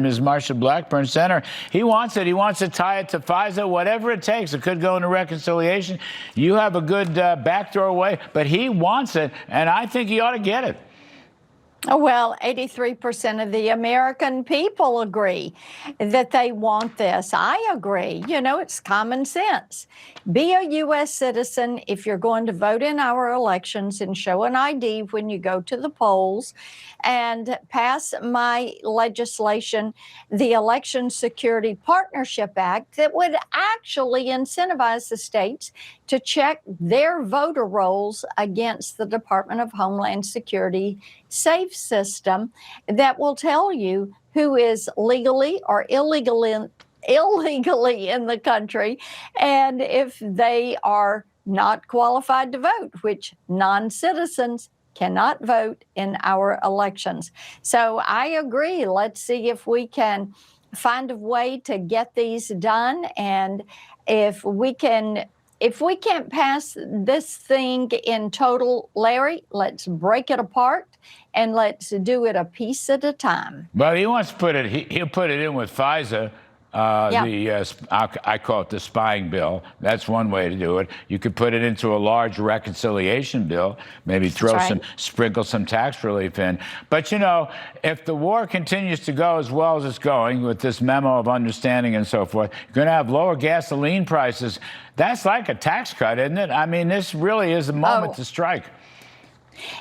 Ms. Marsha Blackburn, Senator, he wants it. He wants to tie it to FISA, whatever it takes. It could go into reconciliation. You have a good backdoor way, but he wants it, and I think he ought to get it. Well, 83% of the American people agree that they want this. I agree. You know, it's common sense. Be a U.S. citizen if you're going to vote in our elections and show an ID when you go to the polls, and pass my legislation, the Election Security Partnership Act, that would actually incentivize the states to check their voter rolls against the Department of Homeland Security SAFE system that will tell you who is legally or illegally in the country, and if they are not qualified to vote, which non-citizens cannot vote in our elections. So I agree. Let's see if we can find a way to get these done. And if we can't pass this thing in total, Larry, let's break it apart and let's do it a piece at a time. Well, he wants to put it, he'll put it in with FISA. I call it the spying bill. That's one way to do it. You could put it into a large reconciliation bill, maybe sprinkle some tax relief in. But, you know, if the war continues to go as well as it's going with this memo of understanding and so forth, you're going to have lower gasoline prices. That's like a tax cut, isn't it? I mean, this really is a moment to strike.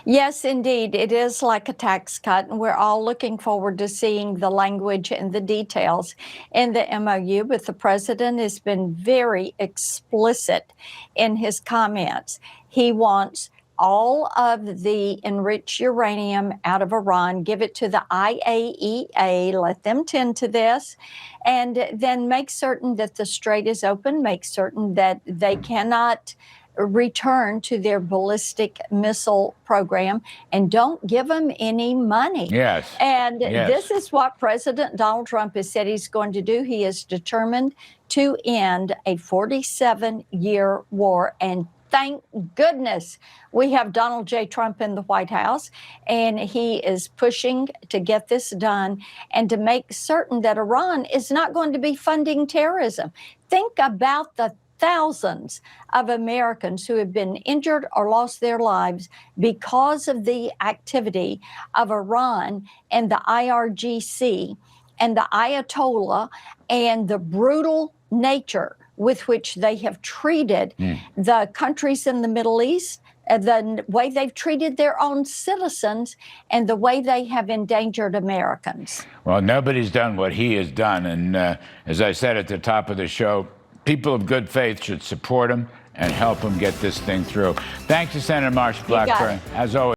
Yes, indeed. It is like a tax cut, and we're all looking forward to seeing the language and the details in the MOU. But the president has been very explicit in his comments. He wants all of the enriched uranium out of Iran, give it to the IAEA, let them tend to this, and then make certain that the strait is open, make certain that they cannot return to their ballistic missile program, and don't give them any money. Yes. And this is what President Donald Trump has said he's going to do. He is determined to end a 47-year war. And thank goodness we have Donald J. Trump in the White House, and he is pushing to get this done and to make certain that Iran is not going to be funding terrorism. Think about the thousands of Americans who have been injured or lost their lives because of the activity of Iran and the IRGC and the Ayatollah and the brutal nature with which they have treated the countries in the Middle East, the way they've treated their own citizens, and the way they have endangered Americans. Well, nobody's done what he has done. And as I said at the top of the show, people of good faith should support him and help him get this thing through. Thank you, Senator Marsha Blackburn. As always.